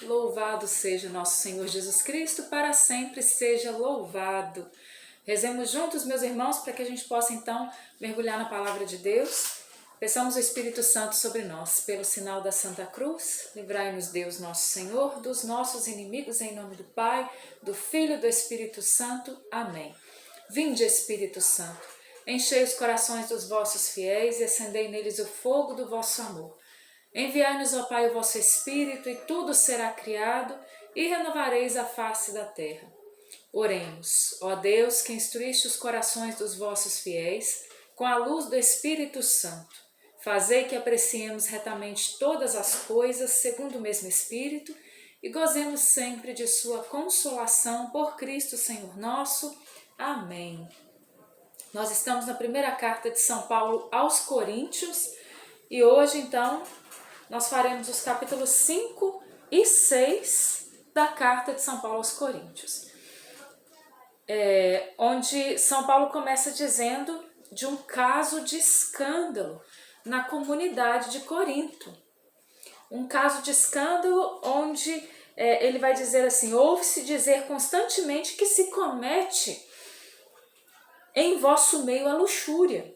Louvado seja nosso Senhor Jesus Cristo, para sempre seja louvado. Rezemos juntos, meus irmãos, para que a gente possa então mergulhar na palavra de Deus. Peçamos o Espírito Santo sobre nós, pelo sinal da Santa Cruz. Livrai-nos, Deus nosso Senhor, dos nossos inimigos, em nome do Pai, do Filho e do Espírito Santo. Amém. Vinde, Espírito Santo, enchei os corações dos vossos fiéis e acendei neles o fogo do vosso amor. Enviai-nos, ó Pai, o vosso Espírito, e tudo será criado, e renovareis a face da terra. Oremos, ó Deus, que instruíste os corações dos vossos fiéis, com a luz do Espírito Santo. Fazei que apreciemos retamente todas as coisas, segundo o mesmo Espírito, e gozemos sempre de sua consolação por Cristo Senhor nosso. Amém. Nós estamos na primeira carta de São Paulo aos Coríntios, e hoje, então, nós faremos os capítulos 5 e 6 da carta de São Paulo aos Coríntios, onde São Paulo começa dizendo de um caso de escândalo na comunidade de Corinto. Um caso de escândalo onde ele vai dizer assim: ouve-se dizer constantemente que se comete em vosso meio a luxúria,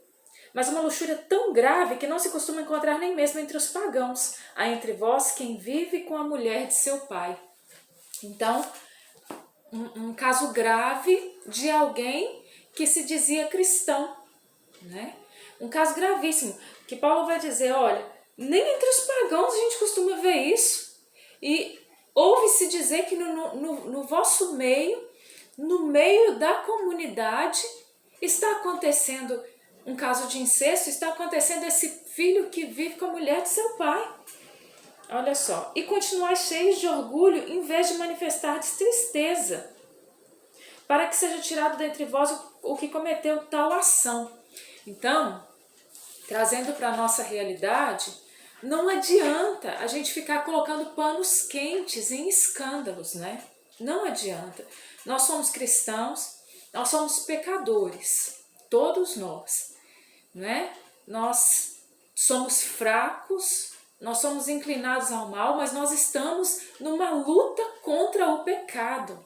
mas uma luxúria tão grave que não se costuma encontrar nem mesmo entre os pagãos. Há entre vós quem vive com a mulher de seu pai. Então, um caso grave de alguém que se dizia cristão, né? Um caso gravíssimo, que Paulo vai dizer, olha, nem entre os pagãos a gente costuma ver isso. E ouve-se dizer que no vosso meio, no meio da comunidade, está acontecendo um caso de incesto, está acontecendo esse filho que vive com a mulher de seu pai. Olha só, e continuar cheios de orgulho em vez de manifestar tristeza, para que seja tirado dentre vós o que cometeu tal ação. Então, trazendo para a nossa realidade, não adianta a gente ficar colocando panos quentes em escândalos, né? Não adianta. Nós somos cristãos, nós somos pecadores, todos nós, né? Nós somos fracos, nós somos inclinados ao mal, mas nós estamos numa luta contra o pecado.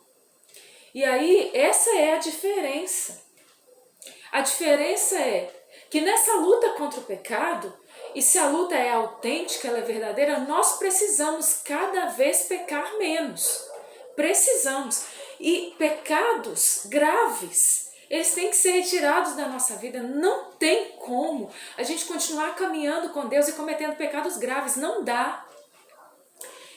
E aí, essa é a diferença. A diferença é que nessa luta contra o pecado, e se a luta é autêntica, ela é verdadeira, nós precisamos cada vez pecar menos. Precisamos. E pecados graves, eles têm que ser retirados da nossa vida. Não tem como a gente continuar caminhando com Deus e cometendo pecados graves. Não dá.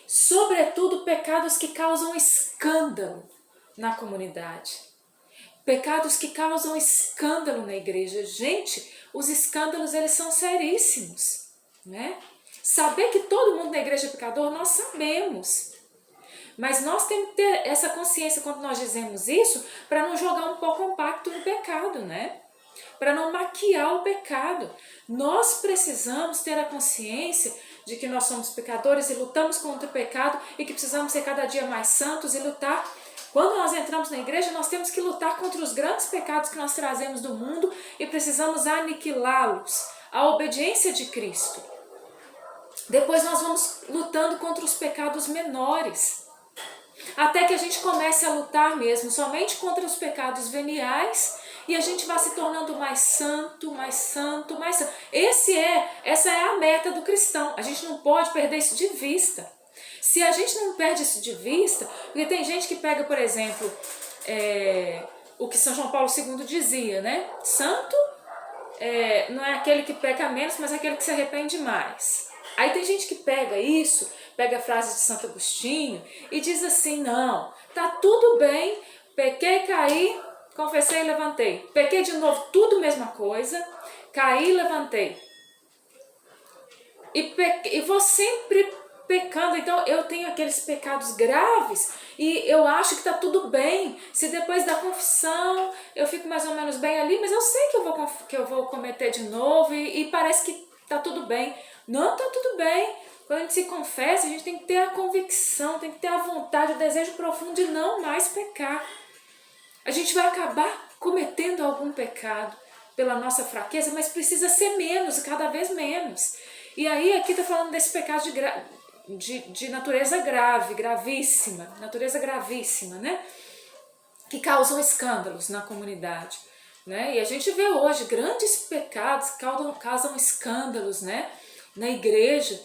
Sobretudo pecados que causam escândalo na comunidade. Pecados que causam escândalo na igreja. Gente, os escândalos, eles são seríssimos, né? Saber que todo mundo na igreja é pecador, nós sabemos. Mas nós temos que ter essa consciência quando nós dizemos isso, para não jogar um pó compacto no pecado, né? Para não maquiar o pecado. Nós precisamos ter a consciência de que nós somos pecadores e lutamos contra o pecado e que precisamos ser cada dia mais santos e lutar. Quando nós entramos na igreja, nós temos que lutar contra os grandes pecados que nós trazemos do mundo e precisamos aniquilá-los. A obediência de Cristo. Depois nós vamos lutando contra os pecados menores. Até que a gente comece a lutar mesmo somente contra os pecados veniais e a gente vai se tornando mais santo, mais santo, mais santo. Essa é a meta do cristão. A gente não pode perder isso de vista. Se a gente não perde isso de vista, porque tem gente que pega, por exemplo, o que São João Paulo II dizia, né? Santo não é aquele que peca menos, mas é aquele que se arrepende mais. Aí tem gente que pega isso, pega a frase de Santo Agostinho e diz assim, não, tá tudo bem, pequei, caí, confessei e levantei. Pequei de novo, tudo mesma coisa, caí e levantei. E vou sempre pecando, então eu tenho aqueles pecados graves e eu acho que tá tudo bem. Se depois da confissão eu fico mais ou menos bem ali, mas eu sei que eu vou cometer de novo e parece que tá tudo bem. Não tá tudo bem. Quando a gente se confessa, a gente tem que ter a convicção, tem que ter a vontade, o desejo profundo de não mais pecar. A gente vai acabar cometendo algum pecado pela nossa fraqueza, mas precisa ser menos, cada vez menos. E aí aqui está falando desse pecado de natureza grave, gravíssima, natureza gravíssima, né? Que causam escândalos na comunidade, né? E a gente vê hoje grandes pecados que causam escândalos, né? Na igreja,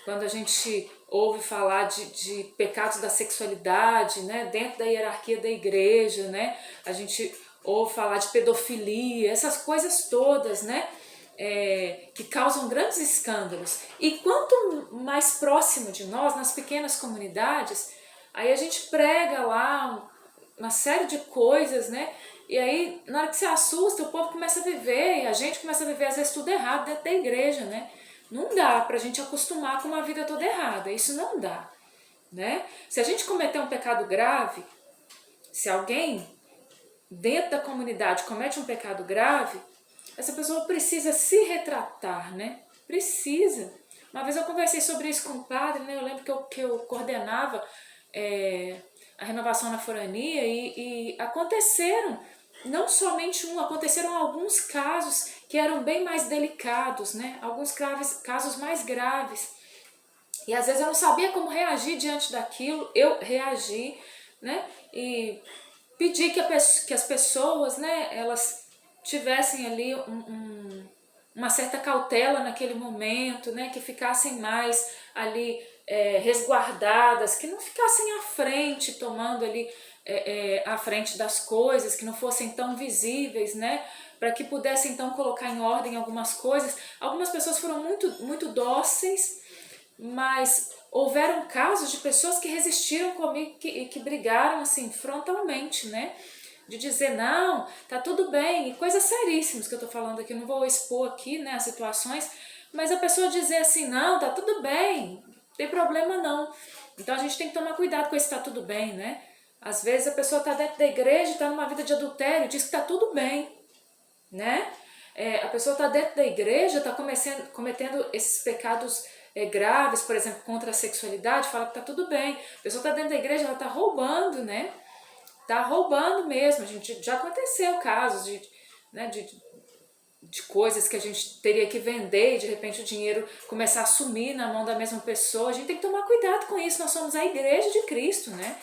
quando a gente ouve falar de pecados da sexualidade, né? Dentro da hierarquia da igreja, né? A gente ouve falar de pedofilia, essas coisas todas, né? Que causam grandes escândalos. E quanto mais próximo de nós, nas pequenas comunidades, aí a gente prega lá uma série de coisas, né? E aí, na hora que se assusta, o povo começa a viver, e a gente começa a viver, às vezes, tudo errado dentro da igreja, né? Não dá pra gente acostumar com uma vida toda errada, isso não dá, né? Se a gente cometer um pecado grave, se alguém dentro da comunidade comete um pecado grave, essa pessoa precisa se retratar, né? Precisa. Uma vez eu conversei sobre isso com o padre, né? Eu lembro que eu coordenava a renovação na forania e aconteceram, não somente aconteceram alguns casos que eram bem mais delicados, né? Alguns casos mais graves. E às vezes eu não sabia como reagir diante daquilo, eu reagi, né? E pedi que as pessoas, né, elas tivessem ali uma certa cautela naquele momento, né, que ficassem mais ali resguardadas, que não ficassem à frente, tomando ali à frente das coisas, que não fossem tão visíveis, né, para que pudessem então colocar em ordem algumas coisas. Algumas pessoas foram muito dóceis, mas houveram casos de pessoas que resistiram comigo e que brigaram assim frontalmente, né? De dizer, não, tá tudo bem, e coisas seríssimas que eu tô falando aqui, não vou expor aqui, né, as situações, mas a pessoa dizer assim, não, tá tudo bem, não tem problema não. Então a gente tem que tomar cuidado com esse tá tudo bem, né? Às vezes a pessoa tá dentro da igreja, tá numa vida de adultério, diz que tá tudo bem, né? A pessoa tá dentro da igreja, tá cometendo esses pecados graves, por exemplo, contra a sexualidade, fala que tá tudo bem. A pessoa tá dentro da igreja, ela tá roubando, né? Tá roubando mesmo. A gente já aconteceu casos de coisas que a gente teria que vender e de repente o dinheiro começar a sumir na mão da mesma pessoa. A gente tem que tomar cuidado com isso, nós somos a igreja de Cristo, né?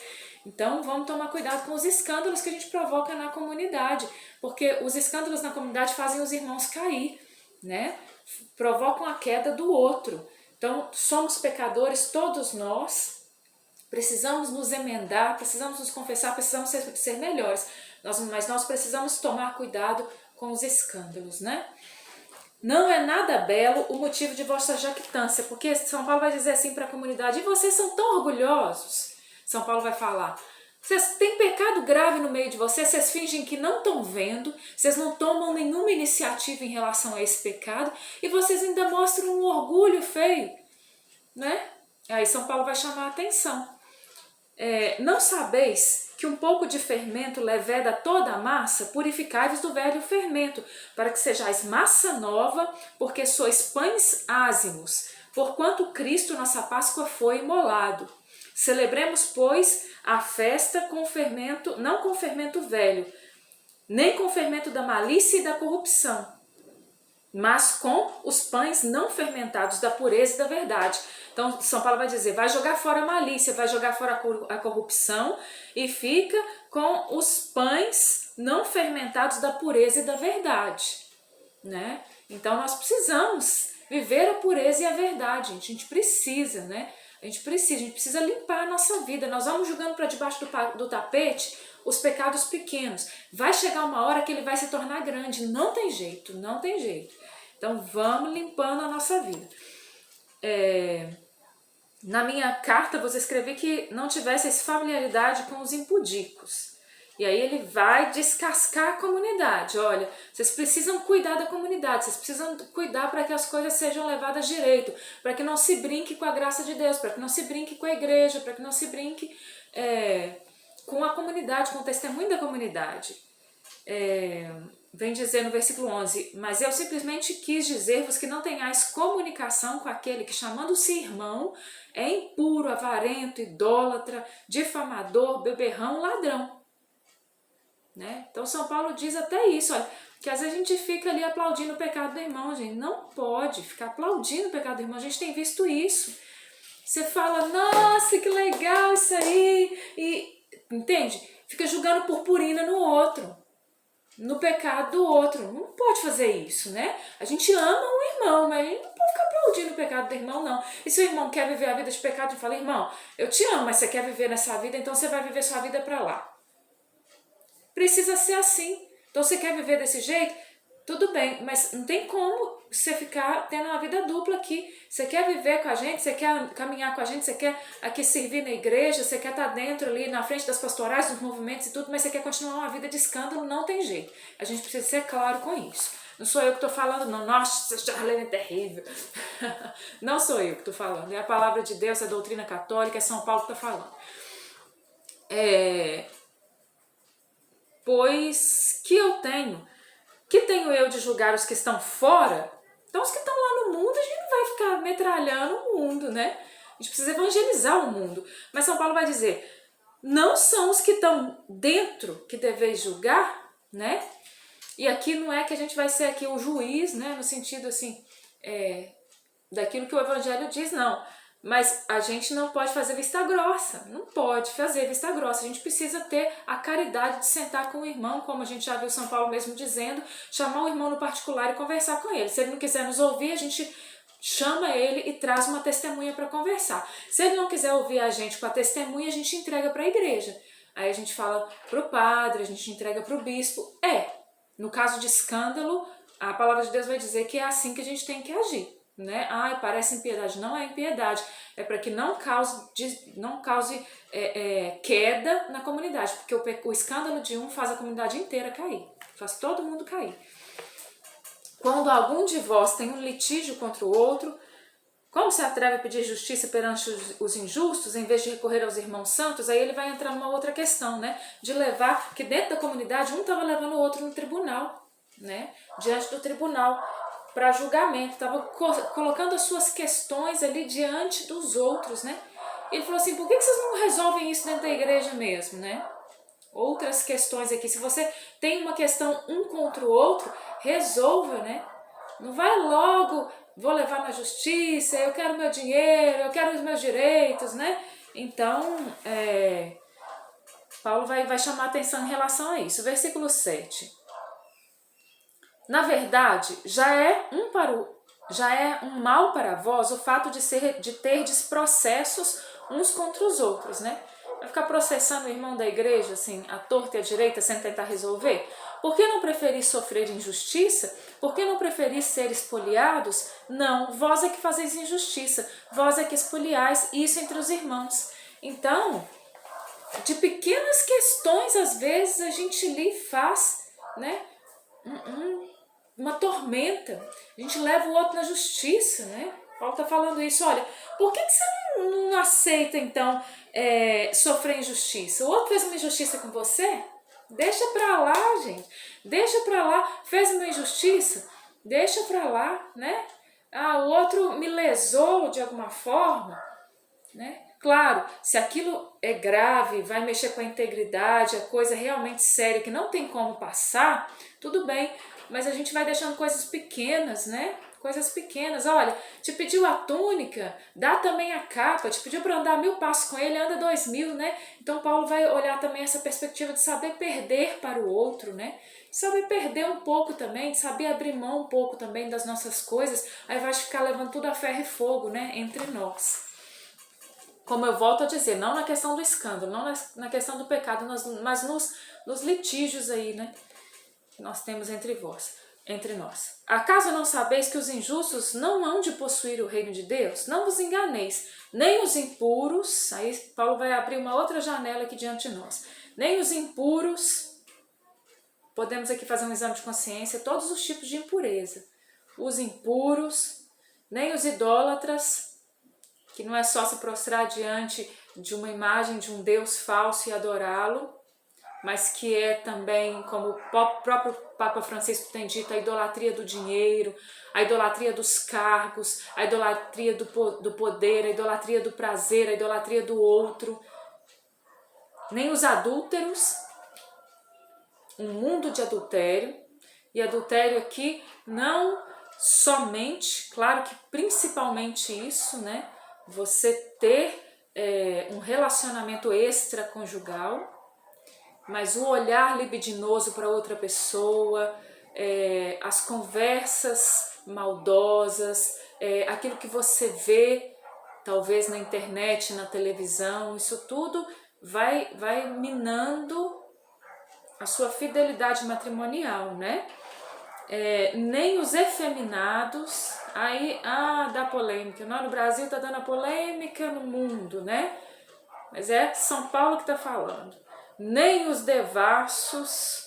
Então vamos tomar cuidado com os escândalos que a gente provoca na comunidade, porque os escândalos na comunidade fazem os irmãos cair, né? Provocam a queda do outro. Então somos pecadores, todos nós, precisamos nos emendar, precisamos nos confessar, precisamos ser melhores, mas nós precisamos tomar cuidado com os escândalos, né? Não é nada belo o motivo de vossa jactância, porque São Paulo vai dizer assim para a comunidade, e vocês são tão orgulhosos, São Paulo vai falar, vocês têm pecado grave no meio de vocês, vocês fingem que não estão vendo, vocês não tomam nenhuma iniciativa em relação a esse pecado, e vocês ainda mostram um orgulho feio, né? Aí São Paulo vai chamar a atenção. Não sabeis que um pouco de fermento leveda toda a massa? Purificai-vos do velho fermento, para que sejais massa nova, porque sois pães ázimos, porquanto Cristo nossa Páscoa foi imolado. Celebremos, pois, a festa com fermento, não com fermento velho, nem com fermento da malícia e da corrupção, mas com os pães não fermentados da pureza e da verdade. Então São Paulo vai dizer, vai jogar fora a malícia, vai jogar fora a corrupção e fica com os pães não fermentados da pureza e da verdade, né? Então nós precisamos viver a pureza e a verdade, a gente precisa, né? A gente precisa limpar a nossa vida. Nós vamos jogando para debaixo do tapete os pecados pequenos. Vai chegar uma hora que ele vai se tornar grande. Não tem jeito, não tem jeito. Então vamos limpando a nossa vida. Na minha carta vos escrevi que não tivesseis familiaridade com os impudicos. E aí ele vai descascar a comunidade. Olha, vocês precisam cuidar da comunidade, vocês precisam cuidar para que as coisas sejam levadas direito, para que não se brinque com a graça de Deus, para que não se brinque com a igreja, para que não se brinque com a comunidade, com o testemunho da comunidade. Vem dizer no versículo 11, mas eu simplesmente quis dizer-vos que não tenhais comunicação com aquele que, chamando-se irmão, é impuro, avarento, idólatra, difamador, beberrão, ladrão. Né? Então São Paulo diz até isso, olha, que às vezes a gente fica ali aplaudindo o pecado do irmão, gente. Não pode ficar aplaudindo o pecado do irmão, a gente tem visto isso. Você fala, nossa, que legal isso aí, e entende? Fica jogando purpurina no outro, no pecado do outro. Não pode fazer isso, né? A gente ama o irmão, mas a gente não pode ficar aplaudindo o pecado do irmão, não. E se o irmão quer viver a vida de pecado, a gente fala, irmão, eu te amo, mas você quer viver nessa vida, então você vai viver sua vida pra lá. Precisa ser assim. Então você quer viver desse jeito? Tudo bem, mas não tem como você ficar tendo uma vida dupla aqui. Você quer viver com a gente, você quer caminhar com a gente, você quer aqui servir na igreja, você quer estar dentro ali na frente das pastorais, dos movimentos e tudo, mas você quer continuar uma vida de escândalo, não tem jeito. A gente precisa ser claro com isso. Não sou eu que estou falando, não. Nossa, Charlene é terrível. Não sou eu que estou falando. É a palavra de Deus, é a doutrina católica, é São Paulo que está falando. Pois que tenho eu de julgar os que estão fora? Então os que estão lá no mundo, a gente não vai ficar metralhando o mundo, né? A gente precisa evangelizar o mundo. Mas São Paulo vai dizer, não são os que estão dentro que deveis julgar, né? E aqui não é que a gente vai ser aqui o juiz, né? No sentido assim, daquilo que o evangelho diz, não. Mas a gente não pode fazer vista grossa, não pode fazer vista grossa. A gente precisa ter a caridade de sentar com o irmão, como a gente já viu São Paulo mesmo dizendo, chamar o irmão no particular e conversar com ele. Se ele não quiser nos ouvir, a gente chama ele e traz uma testemunha para conversar. Se ele não quiser ouvir a gente com a testemunha, a gente entrega para a igreja. Aí a gente fala para o padre, a gente entrega para o bispo. No caso de escândalo, a palavra de Deus vai dizer que é assim que a gente tem que agir. Né? Parece impiedade. Não é impiedade, é para que não cause queda na comunidade, porque o escândalo de um faz a comunidade inteira cair, faz todo mundo cair. Quando algum de vós tem um litígio contra o outro, como se atreve a pedir justiça perante os injustos, em vez de recorrer aos irmãos santos? Aí ele vai entrar numa outra questão, né? De levar, que dentro da comunidade um estava levando o outro no tribunal, né? Diante do tribunal, para julgamento, estava colocando as suas questões ali diante dos outros, né? Ele falou assim, por que vocês não resolvem isso dentro da igreja mesmo, né? Outras questões aqui, se você tem uma questão um contra o outro, resolva, né? Não vai logo, vou levar na justiça, eu quero meu dinheiro, eu quero os meus direitos, né? Então, Paulo vai chamar atenção em relação a isso. Versículo 7. Na verdade, já é um mal para vós o fato de terdes processos uns contra os outros, né? Vai ficar processando o irmão da igreja, assim, à torta e à direita, sem tentar resolver? Por que não preferis sofrer injustiça? Por que não preferis ser espoliados? Não, vós é que fazeis injustiça, vós é que espoliais isso entre os irmãos. Então, de pequenas questões, às vezes, a gente lhe faz, né, uma tormenta. A gente leva o outro na justiça, né? Paulo está falando isso. Olha, por que você não aceita, então, sofrer injustiça? O outro fez uma injustiça com você? Deixa pra lá, gente. Deixa pra lá. Fez uma injustiça? Deixa pra lá, né? O outro me lesou de alguma forma, né? Claro, se aquilo é grave, vai mexer com a integridade, é coisa realmente séria que não tem como passar, tudo bem, mas a gente vai deixando coisas pequenas, né? Coisas pequenas. Olha, te pediu a túnica, dá também a capa, te pediu para andar 1000 passos com ele, anda 2000, né? Então Paulo vai olhar também essa perspectiva de saber perder para o outro, né? Saber perder um pouco também, de saber abrir mão um pouco também das nossas coisas, aí vai ficar levando tudo a ferro e fogo, né? Entre nós. Como eu volto a dizer, não na questão do escândalo, não na questão do pecado, mas nos litígios aí, né? Que nós temos entre nós. Acaso não sabeis que os injustos não hão de possuir o reino de Deus? Não vos enganeis, nem os impuros, aí Paulo vai abrir uma outra janela aqui diante de nós, nem os impuros, podemos aqui fazer um exame de consciência, todos os tipos de impureza, os impuros, nem os idólatras, que não é só se prostrar diante de uma imagem de um Deus falso e adorá-lo, mas que é também, como o próprio Papa Francisco tem dito, a idolatria do dinheiro, a idolatria dos cargos, a idolatria do poder, a idolatria do prazer, a idolatria do outro. Nem os adúlteros, um mundo de adultério, e adultério aqui não somente, claro que principalmente isso, né? você ter um relacionamento extraconjugal, mas o olhar libidinoso para outra pessoa, as conversas maldosas, aquilo que você vê, talvez na internet, na televisão, isso tudo vai minando a sua fidelidade matrimonial, né? Nem os efeminados, aí dá polêmica, não, no Brasil tá dando a polêmica no mundo, né? Mas é São Paulo que tá falando. Nem os devassos,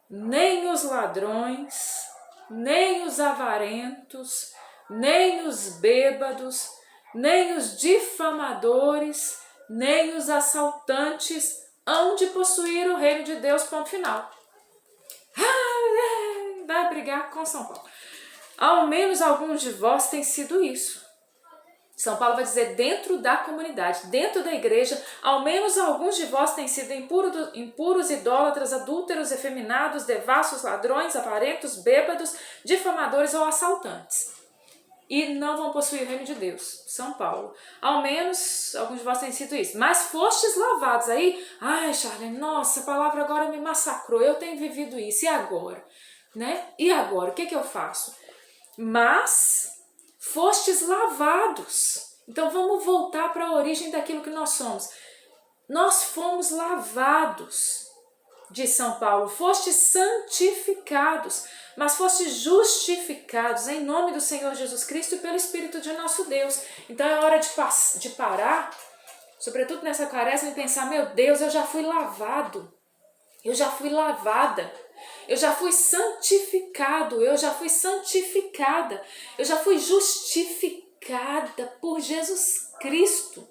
nem os ladrões, nem os avarentos, nem os bêbados, nem os difamadores, nem os assaltantes hão de possuir o reino de Deus, ponto final. Vai brigar com São Paulo. Ao menos alguns de vós têm sido isso. São Paulo vai dizer dentro da comunidade, dentro da igreja, ao menos alguns de vós têm sido impuros, idólatras, adúlteros, efeminados, devassos, ladrões, avarentos, bêbados, difamadores ou assaltantes. E não vão possuir o reino de Deus. São Paulo. Ao menos alguns de vós têm sido isso. Mas fostes lavados. Aí, ai, Charlene, nossa, a palavra agora me massacrou. Eu tenho vivido isso. E agora? Né? E agora? O que eu faço? Mas fostes lavados. Então vamos voltar para a origem daquilo que nós somos. Nós fomos lavados, diz São Paulo. Fostes santificados, mas fostes justificados em nome do Senhor Jesus Cristo e pelo Espírito de nosso Deus. Então é hora de parar, sobretudo nessa quaresma, e pensar, meu Deus, eu já fui lavado, eu já fui lavada, eu já fui santificado, eu já fui santificada, eu já fui justificada por Jesus Cristo.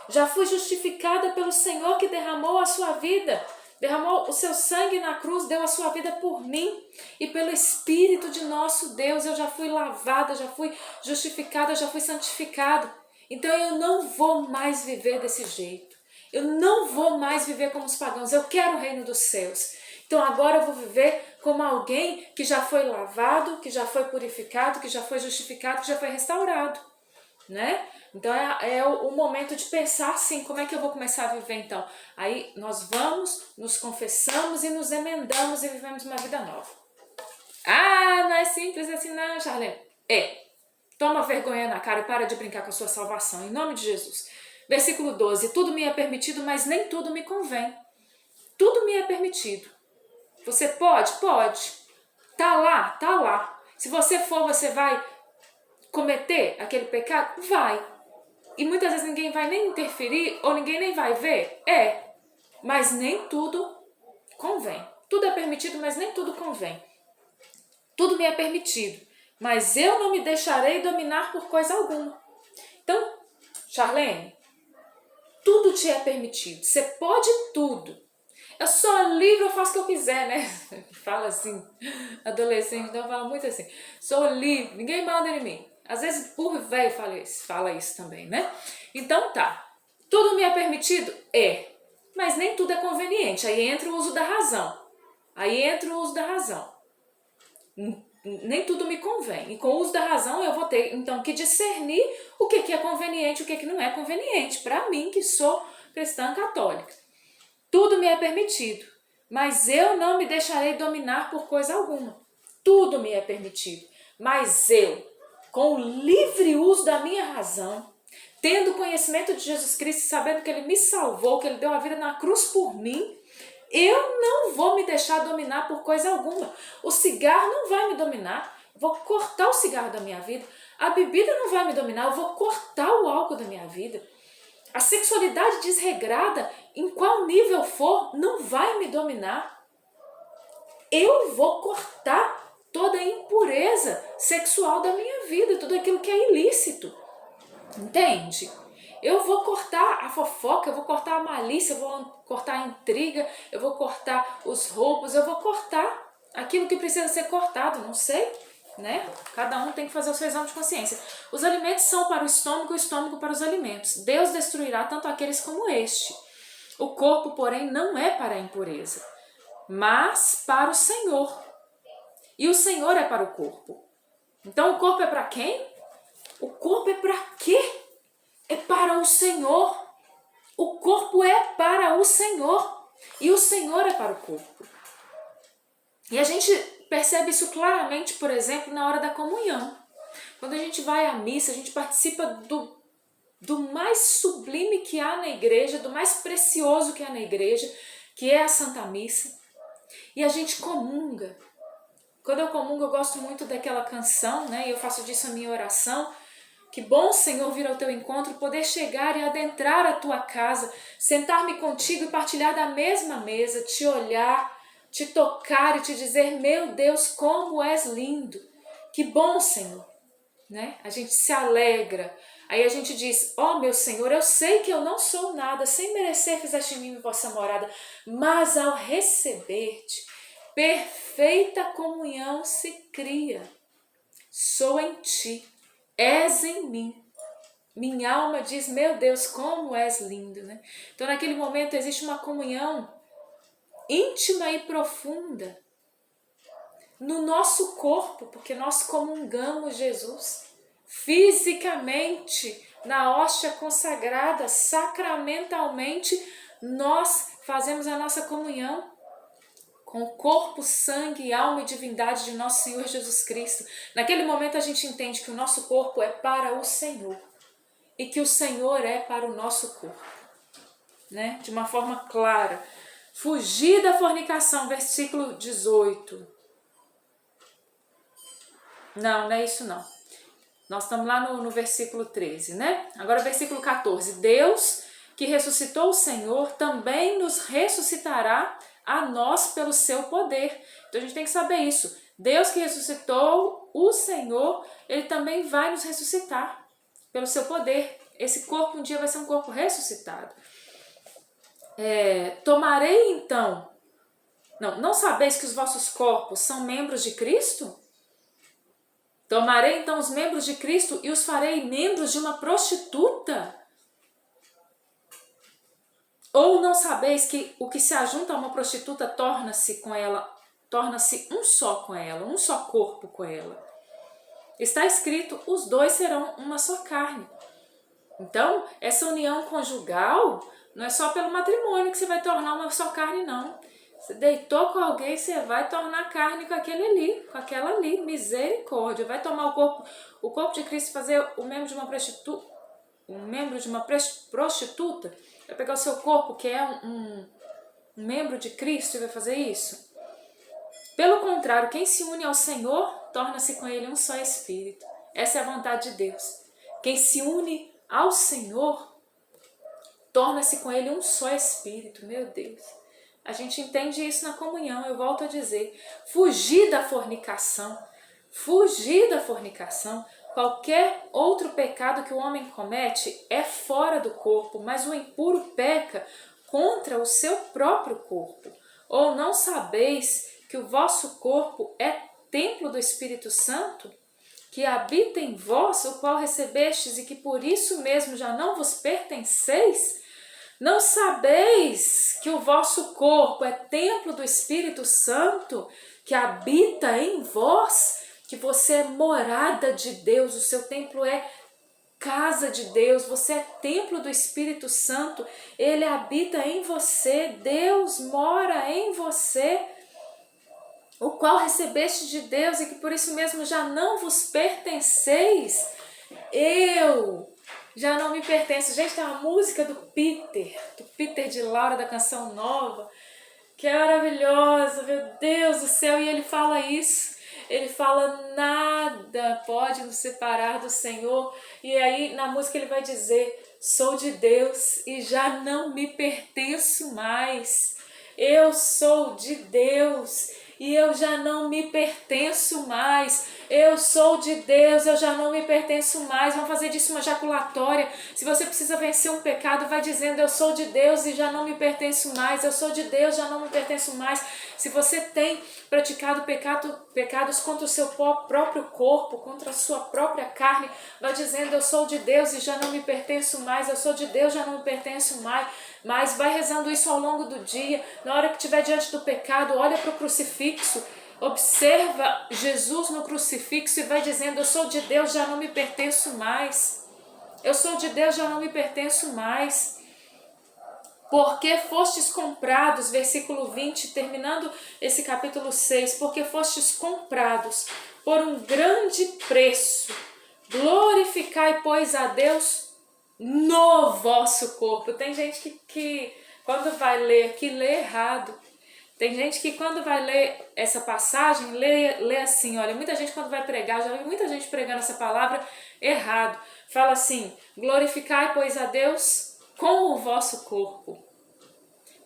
Já fui justificada pelo Senhor que derramou a sua vida, derramou o seu sangue na cruz, deu a sua vida por mim. E pelo Espírito de nosso Deus eu já fui lavada, já fui justificada, já fui santificado. Então eu não vou mais viver desse jeito. Eu não vou mais viver como os pagãos. Eu quero o reino dos céus. Então agora eu vou viver como alguém que já foi lavado, que já foi purificado, que já foi justificado, que já foi restaurado, né? Então é o momento de pensar assim, como é que eu vou começar a viver então? Aí nós vamos, nos confessamos e nos emendamos e vivemos uma vida nova. Ah, não é simples assim não, Charlene. Toma vergonha na cara e para de brincar com a sua salvação, em nome de Jesus. Versículo 12, tudo me é permitido, mas nem tudo me convém. Tudo me é permitido. Você pode? Pode. Tá lá, tá lá. Se você for, você vai cometer aquele pecado? Vai. E muitas vezes ninguém vai nem interferir ou ninguém nem vai ver? Mas nem tudo convém. Tudo é permitido, mas nem tudo convém. Tudo me é permitido, mas eu não me deixarei dominar por coisa alguma. Então, Charlene, tudo te é permitido. Você pode tudo. Eu sou livre, eu faço o que eu quiser, né? Fala assim, adolescente, então fala muito assim. Sou livre, ninguém manda em mim. Às vezes, por velho, fala isso também, né? Então tá, tudo me é permitido? Mas nem tudo é conveniente. Aí entra o uso da razão. Nem tudo me convém. E com o uso da razão eu vou ter, então, que discernir o que é conveniente e o que não é conveniente. Para mim, que sou cristã católica. Tudo me é permitido, mas eu não me deixarei dominar por coisa alguma. Tudo me é permitido, mas eu, com o livre uso da minha razão, tendo conhecimento de Jesus Cristo, sabendo que Ele me salvou, que Ele deu a vida na cruz por mim, eu não vou me deixar dominar por coisa alguma. O cigarro não vai me dominar, eu vou cortar o cigarro da minha vida. A bebida não vai me dominar, eu vou cortar o álcool da minha vida. A sexualidade desregrada, em qual nível for, não vai me dominar. Eu vou cortar toda a impureza sexual da minha vida, tudo aquilo que é ilícito. Entende? Eu vou cortar a fofoca, eu vou cortar a malícia, eu vou cortar a intriga, eu vou cortar os roubos, eu vou cortar aquilo que precisa ser cortado, não sei, né? Cada um tem que fazer o seu exame de consciência. Os alimentos são para o estômago para os alimentos. Deus destruirá tanto aqueles como este. O corpo, porém, não é para a impureza, mas para o Senhor. E o Senhor é para o corpo. Então o corpo é para quem? O corpo é para quê? É para o Senhor. O corpo é para o Senhor. E o Senhor é para o corpo. E a gente percebe isso claramente, por exemplo, na hora da comunhão. Quando a gente vai à missa, a gente participa do mais sublime que há na igreja, do mais precioso que há na igreja, que é a Santa Missa. E a gente comunga. Quando eu comungo, eu gosto muito daquela canção, né? E eu faço disso a minha oração. Que bom, Senhor, vir ao teu encontro, poder chegar e adentrar a tua casa, sentar-me contigo e partilhar da mesma mesa, te olhar, te tocar e te dizer, meu Deus, como és lindo. Que bom, Senhor. Né? A gente se alegra. Aí a gente diz, ó meu Senhor, eu sei que eu não sou nada, sem merecer fizeste em mim vossa morada, mas ao receber-te, perfeita comunhão se cria. Sou em ti, és em mim. Minha alma diz, meu Deus, como és lindo. Né? Então naquele momento existe uma comunhão íntima e profunda no nosso corpo, porque nós comungamos Jesus fisicamente na hóstia consagrada, sacramentalmente nós fazemos a nossa comunhão com o corpo, sangue, alma e divindade de nosso Senhor Jesus Cristo. Naquele momento a gente entende que o nosso corpo é para o Senhor e que o Senhor é para o nosso corpo, né? De uma forma clara. Fugir da fornicação, versículo 18. Não é isso não. Nós estamos lá no versículo 13, né? Agora versículo 14. Deus, que ressuscitou o Senhor, também nos ressuscitará a nós pelo seu poder. Então a gente tem que saber isso. Deus que ressuscitou o Senhor, Ele também vai nos ressuscitar pelo seu poder. Esse corpo um dia vai ser um corpo ressuscitado. Tomarei então... Não sabeis que os vossos corpos são membros de Cristo? Tomarei então os membros de Cristo e os farei membros de uma prostituta? Ou não sabeis que o que se ajunta a uma prostituta torna-se um só com ela, um só corpo com ela? Está escrito, os dois serão uma só carne. Então, essa união conjugal não é só pelo matrimônio que você vai tornar uma só carne, não. Você deitou com alguém, você vai tornar carne com aquele ali, com aquela ali, misericórdia. Vai tomar o corpo de Cristo e fazer o membro de uma prostituta, vai pegar o seu corpo, que é um membro de Cristo, e vai fazer isso? Pelo contrário, quem se une ao Senhor, torna-se com Ele um só Espírito. Essa é a vontade de Deus. Quem se une ao Senhor, torna-se com Ele um só Espírito. Meu Deus. A gente entende isso na comunhão, eu volto a dizer. Fugir da fornicação. Fugir da fornicação. Qualquer outro pecado que o homem comete é fora do corpo, mas o impuro peca contra o seu próprio corpo. Ou não sabeis que o vosso corpo é templo do Espírito Santo, que habita em vós, o qual recebestes e que por isso mesmo já não vos pertenceis? Não sabeis que o vosso corpo é templo do Espírito Santo, que habita em vós, que você é morada de Deus, o seu templo é casa de Deus, você é templo do Espírito Santo, Ele habita em você, Deus mora em você, o qual recebeste de Deus e que por isso mesmo já não vos pertenceis. Eu já não me pertenço. Gente, tem uma música do Peter de Laura, da Canção Nova, que é maravilhosa, meu Deus do céu, e ele fala isso. Ele fala, nada pode nos separar do Senhor. E aí na música ele vai dizer, sou de Deus e já não me pertenço mais. Eu sou de Deus e eu já não me pertenço mais. Eu sou de Deus, eu já não me pertenço mais. Vamos fazer disso uma jaculatória. Se você precisa vencer um pecado, vai dizendo, eu sou de Deus e já não me pertenço mais. Eu sou de Deus, já não me pertenço mais. Se você tem praticado pecados contra o seu próprio corpo, contra a sua própria carne, vai dizendo, eu sou de Deus e já não me pertenço mais. Eu sou de Deus, já não me pertenço mais. Mas vai rezando isso ao longo do dia. Na hora que estiver diante do pecado, olha para o crucifixo Observa Jesus no crucifixo e vai dizendo: eu sou de Deus, já não me pertenço mais. Eu sou de Deus, já não me pertenço mais. Porque fostes comprados, versículo 20, terminando esse capítulo 6, porque fostes comprados por um grande preço. Glorificai, pois, a Deus no vosso corpo. Tem gente que quando vai ler aqui, lê errado. Tem gente que quando vai ler essa passagem, lê assim, olha, muita gente quando vai pregar, já vi muita gente pregando essa palavra errado. Fala assim: glorificai, pois, a Deus com o vosso corpo.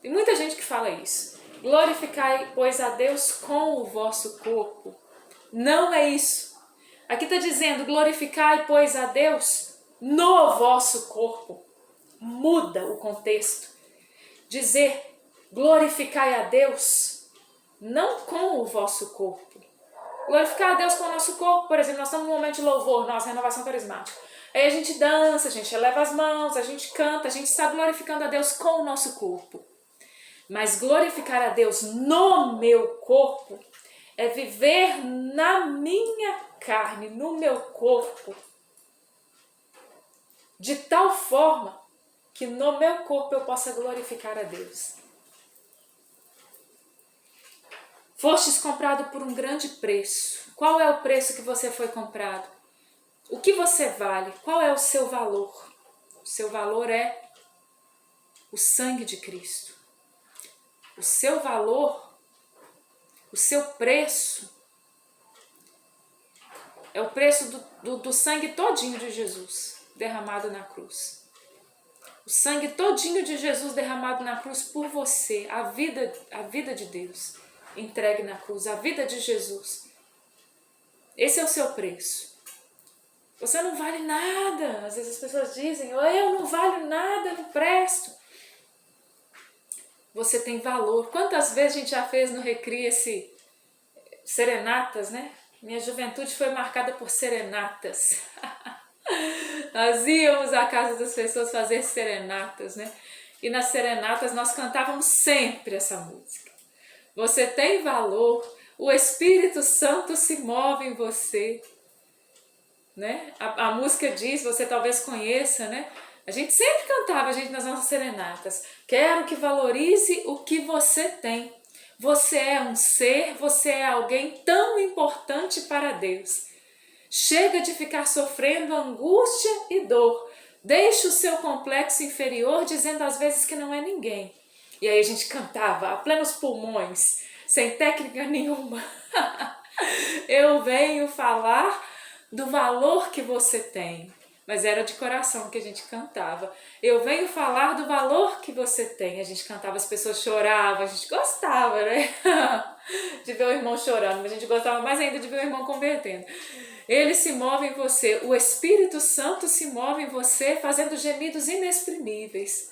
Tem muita gente que fala isso. Glorificai, pois, a Deus com o vosso corpo. Não é isso. Aqui está dizendo: glorificai, pois, a Deus no vosso corpo. Muda o contexto. Dizer glorificai a Deus não com o vosso corpo. Glorificar a Deus com o nosso corpo, por exemplo, nós estamos num momento de louvor, nossa renovação carismática. Aí a gente dança, a gente eleva as mãos, a gente canta, a gente está glorificando a Deus com o nosso corpo. Mas glorificar a Deus no meu corpo é viver na minha carne, no meu corpo, de tal forma que no meu corpo eu possa glorificar a Deus. Fostes comprado por um grande preço. Qual é o preço que você foi comprado? O que você vale? Qual é o seu valor? O seu valor é o sangue de Cristo. O seu valor, o seu preço, é o preço do sangue todinho de Jesus derramado na cruz. O sangue todinho de Jesus derramado na cruz por você, a vida de Deus entregue na cruz, a vida de Jesus. Esse é o seu preço. Você não vale nada. Às vezes as pessoas dizem: eu não valho nada, não presto. Você tem valor. Quantas vezes a gente já fez no Recria esse serenatas, né? Minha juventude foi marcada por serenatas. Nós íamos à casa das pessoas fazer serenatas, né? E nas serenatas nós cantávamos sempre essa música. Você tem valor, o Espírito Santo se move em você. Né? A música diz, você talvez conheça, né? A gente sempre cantava, nas nossas serenatas: quero que valorize o que você tem. Você é um ser, você é alguém tão importante para Deus. Chega de ficar sofrendo angústia e dor. Deixe o seu complexo inferior dizendo às vezes que não é ninguém. E aí a gente cantava a plenos pulmões, sem técnica nenhuma. Eu venho falar do valor que você tem. Mas era de coração que a gente cantava. Eu venho falar do valor que você tem. A gente cantava, as pessoas choravam, a gente gostava, né? De ver o irmão chorando, mas a gente gostava mais ainda de ver o irmão convertendo. Ele se move em você, o Espírito Santo se move em você, fazendo gemidos inexprimíveis.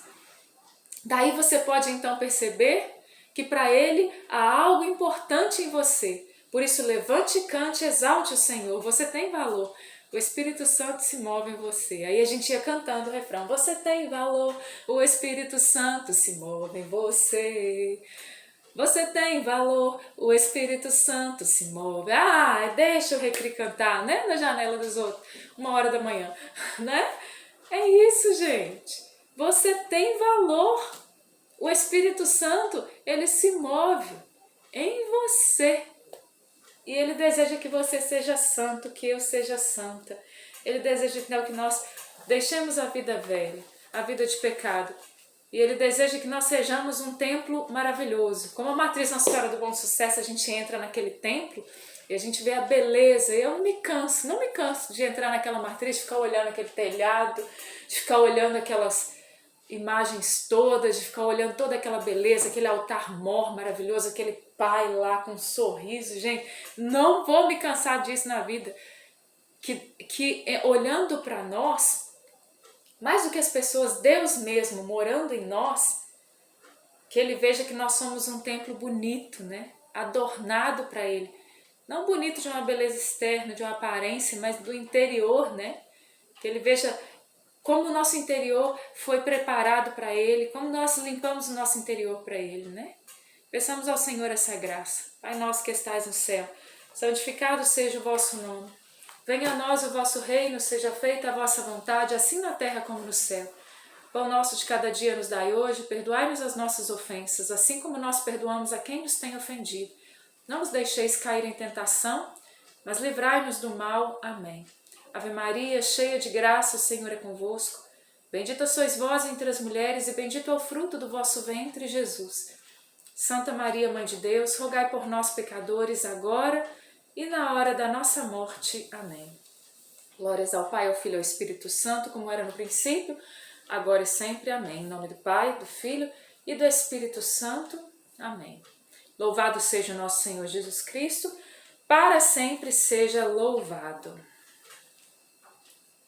Daí você pode então perceber que para ele há algo importante em você. Por isso, levante e cante, exalte o Senhor. Você tem valor. O Espírito Santo se move em você. Aí a gente ia cantando o refrão: você tem valor, o Espírito Santo se move em você. Você tem valor, o Espírito Santo se move. Deixa o Recri cantar, né? Na janela dos outros, 1h da manhã, né? É isso, gente. Você tem valor. O Espírito Santo, ele se move em você. E ele deseja que você seja santo, que eu seja santa. Ele deseja que nós deixemos a vida velha, a vida de pecado. E ele deseja que nós sejamos um templo maravilhoso. Como a matriz Nossa Senhora do Bom Sucesso, a gente entra naquele templo e a gente vê a beleza. E eu não me canso de entrar naquela matriz, de ficar olhando aquele telhado, de ficar olhando aquelas imagens todas, de ficar olhando toda aquela beleza, aquele altar mor maravilhoso, aquele pai lá com um sorriso. Gente, não vou me cansar disso na vida. Que olhando para nós, mais do que as pessoas, Deus mesmo morando em nós, que ele veja que nós somos um templo bonito, né? Adornado para ele. Não bonito de uma beleza externa, de uma aparência, mas do interior, né? Que ele veja como o nosso interior foi preparado para ele, como nós limpamos o nosso interior para ele, né? Peçamos ao Senhor essa graça. Pai nosso que estais no céu, santificado seja o vosso nome. Venha a nós o vosso reino, seja feita a vossa vontade, assim na terra como no céu. Pão nosso de cada dia nos dai hoje, perdoai-nos as nossas ofensas, assim como nós perdoamos a quem nos tem ofendido. Não nos deixeis cair em tentação, mas livrai-nos do mal. Amém. Ave Maria, cheia de graça, o Senhor é convosco. Bendita sois vós entre as mulheres, e bendito é o fruto do vosso ventre, Jesus. Santa Maria, Mãe de Deus, rogai por nós, pecadores, agora e na hora da nossa morte. Amém. Glórias ao Pai, ao Filho e ao Espírito Santo, como era no princípio, agora e sempre. Amém. Em nome do Pai, do Filho e do Espírito Santo. Amém. Louvado seja o nosso Senhor Jesus Cristo, para sempre seja louvado.